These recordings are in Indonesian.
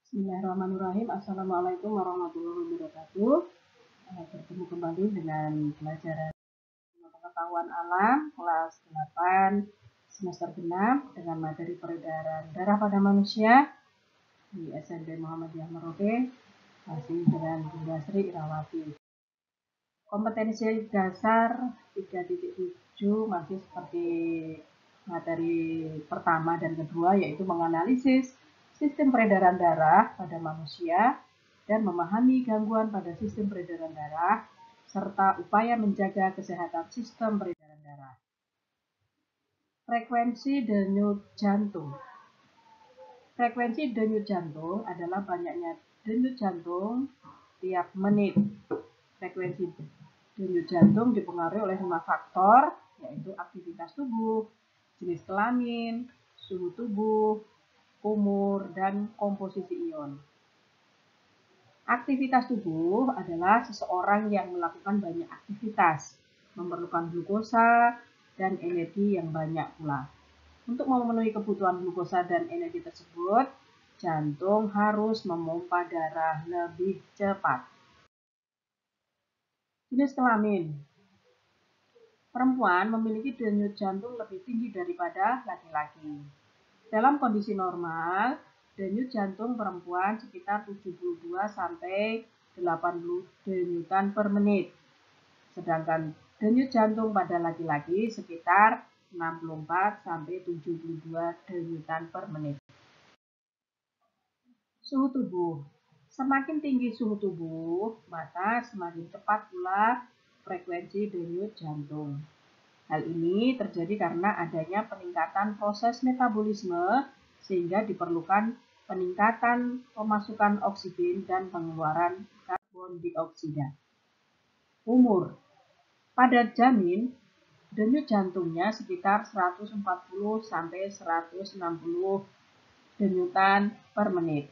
Bismillahirrahmanirrahim. Assalamualaikum warahmatullahi wabarakatuh. Bertemu kembali dengan pelajaran pengetahuan alam kelas 8 semester genap dengan materi peredaran darah pada manusia di SMP Muhammadiyah Merauke, masih dengan Bunda Sri Irawati. Kompetensi dasar 3.7 masih seperti materi pertama dan kedua, yaitu menganalisis sistem peredaran darah pada manusia dan memahami gangguan pada sistem peredaran darah serta upaya menjaga kesehatan sistem peredaran darah. Frekuensi denyut jantung. Frekuensi denyut jantung adalah banyaknya denyut jantung tiap menit. Frekuensi denyut jantung dipengaruhi oleh 5 faktor, yaitu aktivitas tubuh, jenis kelamin, suhu tubuh, umur, dan komposisi ion. Aktivitas tubuh adalah seseorang yang melakukan banyak aktivitas, memerlukan glukosa dan energi yang banyak pula. Untuk memenuhi kebutuhan glukosa dan energi tersebut, jantung harus memompa darah lebih cepat. Jenis kelamin. Perempuan memiliki denyut jantung lebih tinggi daripada laki-laki. Dalam kondisi normal, denyut jantung perempuan sekitar 72 sampai 80 denyutan per menit. Sedangkan denyut jantung pada laki-laki sekitar 64 sampai 72 denyutan per menit. Suhu tubuh. Semakin tinggi suhu tubuh, maka semakin cepat pula frekuensi denyut jantung. Hal ini terjadi karena adanya peningkatan proses metabolisme sehingga diperlukan peningkatan pemasukan oksigen dan pengeluaran karbon dioksida. Umur. Pada janin, denyut jantungnya sekitar 140 sampai 160 denyutan per menit.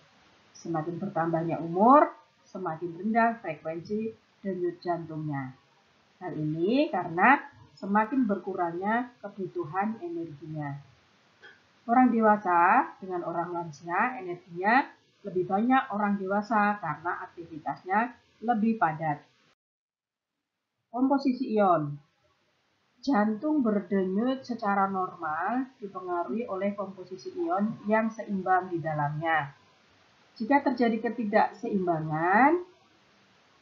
Semakin bertambahnya umur, semakin rendah frekuensi denyut jantungnya. Hal ini karena semakin berkurangnya kebutuhan energinya. Orang dewasa dengan orang lansia energinya lebih banyak orang dewasa karena aktivitasnya lebih padat. Komposisi ion. Jantung berdenyut secara normal dipengaruhi oleh komposisi ion yang seimbang di dalamnya. Jika terjadi ketidakseimbangan,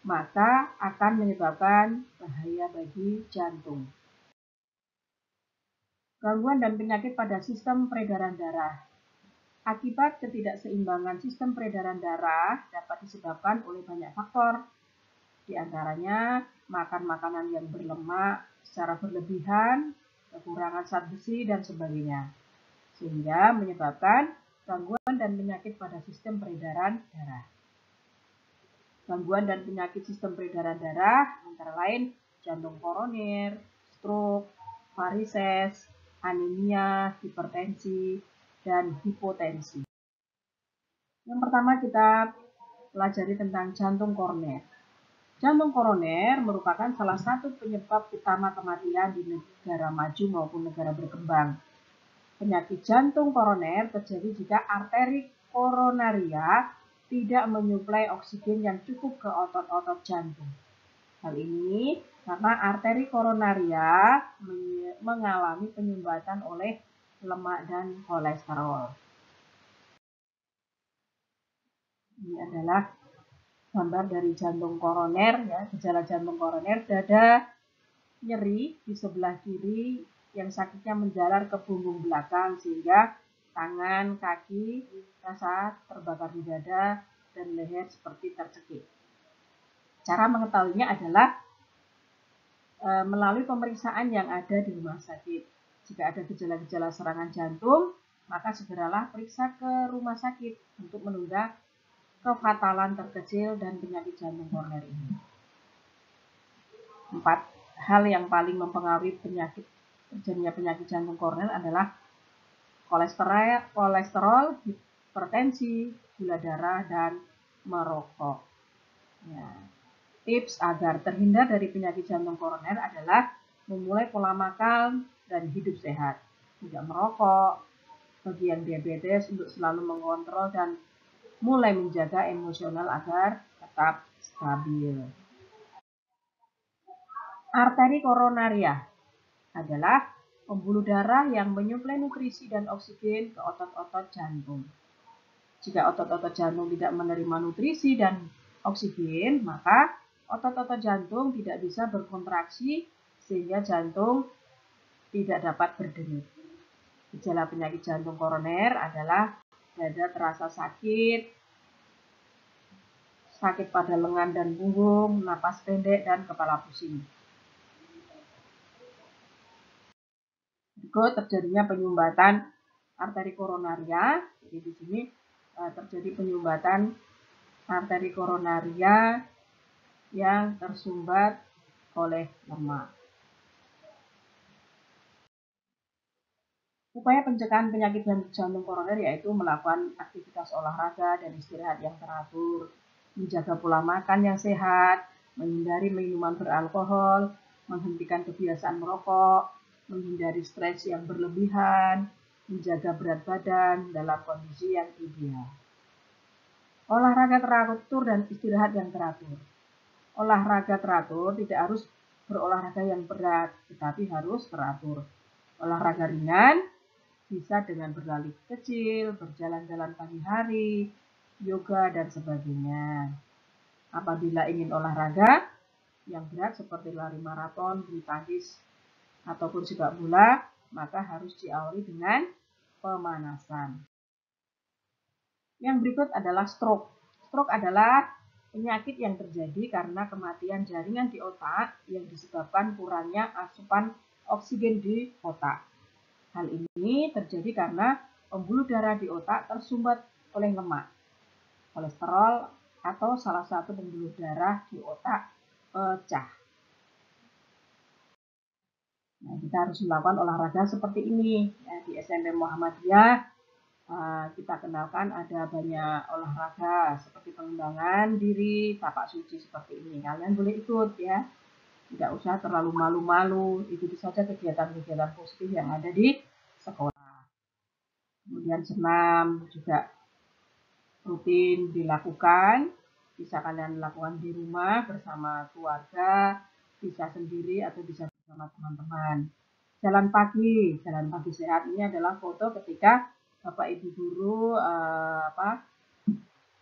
maka akan menyebabkan bahaya bagi jantung. Gangguan dan penyakit pada sistem peredaran darah. Akibat ketidakseimbangan sistem peredaran darah dapat disebabkan oleh banyak faktor, di antaranya makan makanan yang berlemak secara berlebihan, kekurangan zat besi, dan sebagainya, sehingga menyebabkan gangguan dan penyakit pada sistem peredaran darah. Gangguan dan penyakit sistem peredaran darah antara lain jantung koroner, stroke, varises, anemia, hipertensi, dan hipotensi. Yang pertama kita pelajari tentang jantung koroner. Jantung koroner merupakan salah satu penyebab utama kematian di negara maju maupun negara berkembang. Penyakit jantung koroner terjadi jika arteri koronaria tidak menyuplai oksigen yang cukup ke otot-otot jantung. Hal ini karena arteri koronaria mengalami penyumbatan oleh lemak dan kolesterol. Ini adalah gambar dari jantung koroner, ya, gejala jantung koroner, dada nyeri di sebelah kiri yang sakitnya menjalar ke punggung belakang sehingga tangan, kaki rasa terbakar di dada dan leher seperti tercekik. Cara mengetahuinya adalah melalui pemeriksaan yang ada di rumah sakit. Jika ada gejala-gejala serangan jantung, maka segeralah periksa ke rumah sakit untuk menunda kefatalan terkecil dan penyakit jantung koroner ini. 4 hal yang paling mempengaruhi terjadinya penyakit jantung koroner adalah kolesterol, hipertensi, gula darah, dan merokok. Ya. Tips agar terhindar dari penyakit jantung koroner adalah memulai pola makan dan hidup sehat, tidak merokok. Bagi yang diabetes untuk selalu mengontrol dan mulai menjaga emosional agar tetap stabil. Arteri koronaria adalah pembuluh darah yang menyuplai nutrisi dan oksigen ke otot-otot jantung. Jika otot-otot jantung tidak menerima nutrisi dan oksigen, maka otot-otot jantung tidak bisa berkontraksi sehingga jantung tidak dapat berdenyut. Gejala penyakit jantung koroner adalah dada terasa sakit, sakit pada lengan dan punggung, napas pendek, dan kepala pusing. Berikut terjadinya penyumbatan arteri koronaria. Jadi di sini terjadi penyumbatan arteri koronaria yang tersumbat oleh lemak. Upaya pencegahan penyakit jantung koroner yaitu melakukan aktivitas olahraga dan istirahat yang teratur, menjaga pola makan yang sehat, menghindari minuman beralkohol, menghentikan kebiasaan merokok, menghindari stres yang berlebihan, menjaga berat badan dalam kondisi yang ideal. Olahraga teratur dan istirahat yang teratur. Olahraga teratur tidak harus berolahraga yang berat, tetapi harus teratur. Olahraga ringan bisa dengan berlari kecil, berjalan-jalan pagi hari, yoga, dan sebagainya. Apabila ingin olahraga yang berat seperti lari maraton, bulu tangkis, ataupun sepak bola, maka harus diawali dengan pemanasan. Yang berikut adalah stroke. Stroke adalah penyakit yang terjadi karena kematian jaringan di otak yang disebabkan kurangnya asupan oksigen di otak. Hal ini terjadi karena pembuluh darah di otak tersumbat oleh lemak, kolesterol, atau salah satu pembuluh darah di otak pecah. Nah, kita harus melakukan olahraga seperti ini. Ya, di SMP Muhammadiyah kita kenalkan ada banyak olahraga seperti pengembangan diri, tapak suci seperti ini. Kalian boleh ikut ya. Tidak usah terlalu malu-malu, ikuti saja kegiatan-kegiatan positif yang ada di sekolah. Kemudian senam juga rutin dilakukan, bisa kalian lakukan di rumah bersama keluarga, bisa sendiri atau bisa bersama teman-teman. Jalan pagi sehat ini adalah foto ketika Bapak Ibu guru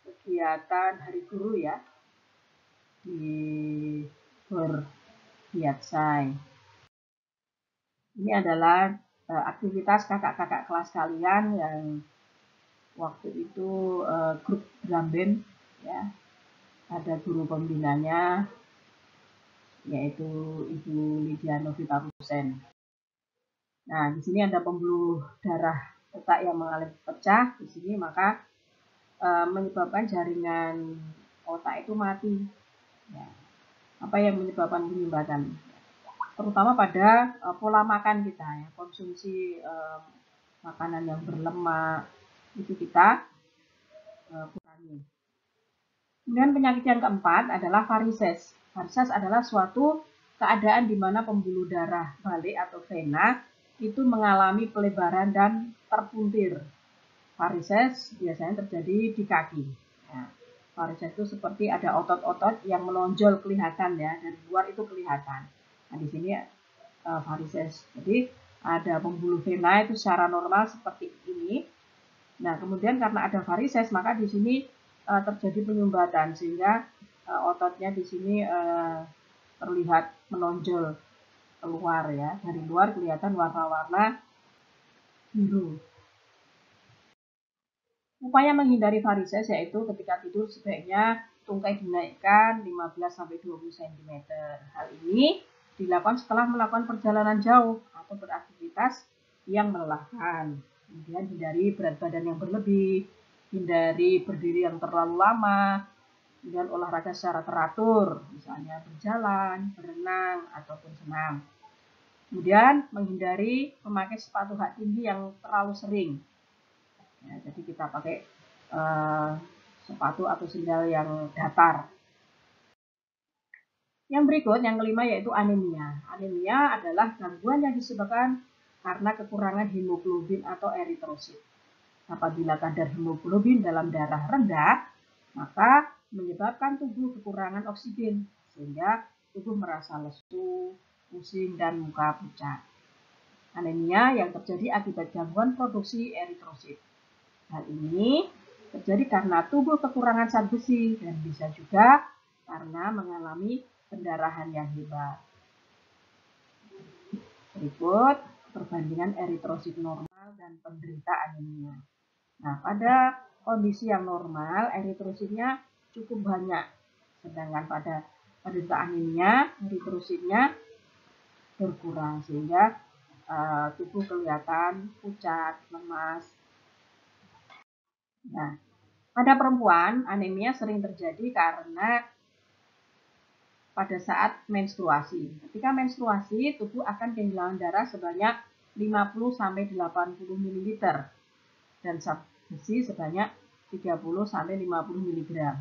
kegiatan Hari Guru ya di Berdiatsai. Ini adalah aktivitas kakak-kakak kelas kalian yang waktu itu grup drum band ya. Ada guru pembinanya yaitu Ibu Lydia Novita Rusen. Nah, di sini ada pembuluh darah otak yang mengalami pecah di sini, maka menyebabkan jaringan otak itu mati. Ya. Apa yang menyebabkan penyumbatan? Terutama pada pola makan kita, ya, konsumsi makanan yang berlemak itu kita kurangi. Kemudian penyakit yang keempat adalah varises. Varises adalah suatu keadaan di mana pembuluh darah balik atau vena itu mengalami pelebaran dan terpuntir. Varises biasanya terjadi di kaki. Nah, varises itu seperti ada otot-otot yang menonjol kelihatan ya, dari luar itu kelihatan. Nah, di sini varises. Jadi ada pembuluh vena itu secara normal seperti ini. Nah, kemudian karena ada varises, maka di sini terjadi penyumbatan sehingga ototnya di sini terlihat menonjol keluar ya. Dari luar kelihatan warna-warna biru. Upaya menghindari varises yaitu ketika tidur sebaiknya tungkai dinaikkan 15-20 cm. Hal ini dilakukan setelah melakukan perjalanan jauh atau beraktivitas yang melelahkan. Kemudian hindari berat badan yang berlebih, hindari berdiri yang terlalu lama, kemudian olahraga secara teratur, misalnya berjalan, berenang, ataupun senam. Kemudian menghindari memakai sepatu hak tinggi yang terlalu sering. Ya, jadi kita pakai sepatu atau sendal yang datar. Yang berikut, yang kelima yaitu anemia. Anemia adalah gangguan yang disebabkan karena kekurangan hemoglobin atau eritrosit. Apabila kadar hemoglobin dalam darah rendah, maka menyebabkan tubuh kekurangan oksigen, sehingga tubuh merasa lesu, pusing, dan muka pucat. Anemia yang terjadi akibat gangguan produksi eritrosit. Hal ini terjadi karena tubuh kekurangan zat besi dan bisa juga karena mengalami pendarahan yang hebat. Berikut perbandingan eritrosit normal dan penderita anemia. Nah, pada kondisi yang normal, eritrositnya cukup banyak. Sedangkan pada penderita anemia, eritrositnya berkurang sehingga tubuh kelihatan pucat, lemas. Nah, pada perempuan, anemia sering terjadi karena pada saat menstruasi. Ketika menstruasi, tubuh akan kehilangan darah sebanyak 50-80 ml dan zat besi sebanyak 30-50 mg.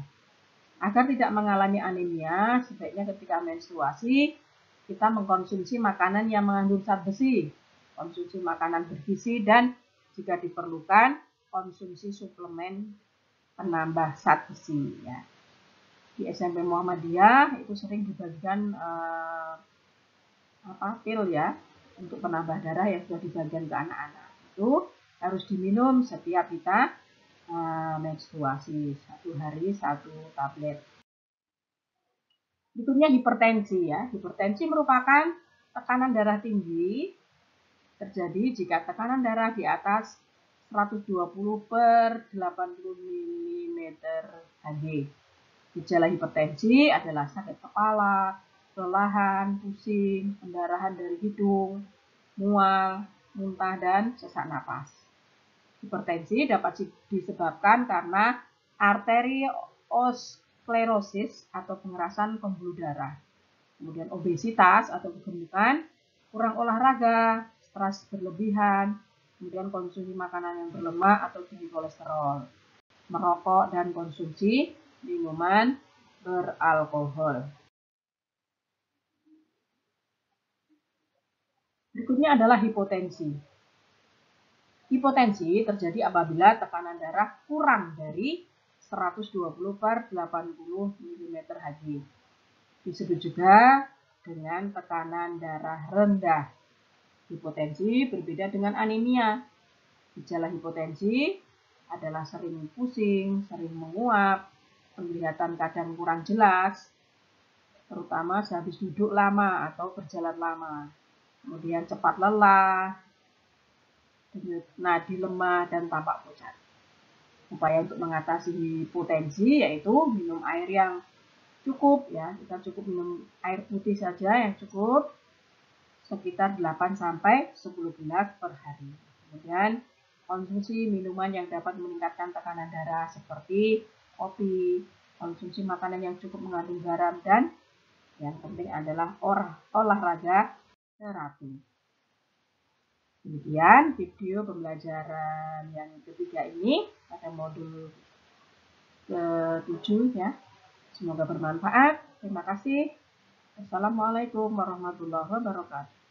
Agar tidak mengalami anemia, sebaiknya ketika menstruasi kita mengkonsumsi makanan yang mengandung zat besi, konsumsi makanan bergizi, dan jika diperlukan konsumsi suplemen penambah zat besi. Ya. Di SMP Muhammadiyah itu sering dibagikan pil ya untuk penambah darah yang sudah dibagikan ke anak-anak. Itu harus diminum setiap kita menstruasi, 1 hari 1 tablet. Berikutnya hipertensi ya. Hipertensi merupakan tekanan darah tinggi terjadi jika tekanan darah di atas 120/80 mm/Hg. Gejala hipertensi adalah sakit kepala, kelelahan, pusing, pendarahan dari hidung, mual, muntah, dan sesak napas. Hipertensi dapat disebabkan karena arteriosklerosis atau pengerasan pembuluh darah, kemudian obesitas atau kegemukan, kurang olahraga, stres berlebihan, kemudian konsumsi makanan yang berlemak atau tinggi kolesterol, merokok, dan konsumsi minuman beralkohol. Berikutnya adalah hipotensi. Hipotensi terjadi apabila tekanan darah kurang dari 120/80 mm/Hg. Disebut juga dengan tekanan darah rendah. Hipotensi berbeda dengan anemia. Gejala hipotensi adalah sering pusing, sering menguap, penglihatan kadang kurang jelas, terutama sehabis duduk lama atau berjalan lama. Kemudian cepat lelah, nadi lemah, dan tampak pucat. Upaya untuk mengatasi hipotensi yaitu minum air yang cukup ya. Kita cukup minum air putih saja yang cukup sekitar 8-10 gelas per hari. Kemudian konsumsi minuman yang dapat meningkatkan tekanan darah seperti kopi, konsumsi makanan yang cukup mengandung garam, dan yang penting adalah olahraga teratur. Demikian video pembelajaran yang ketiga ini pada modul ke-7 ya. Semoga bermanfaat. Terima kasih. Assalamualaikum warahmatullahi wabarakatuh.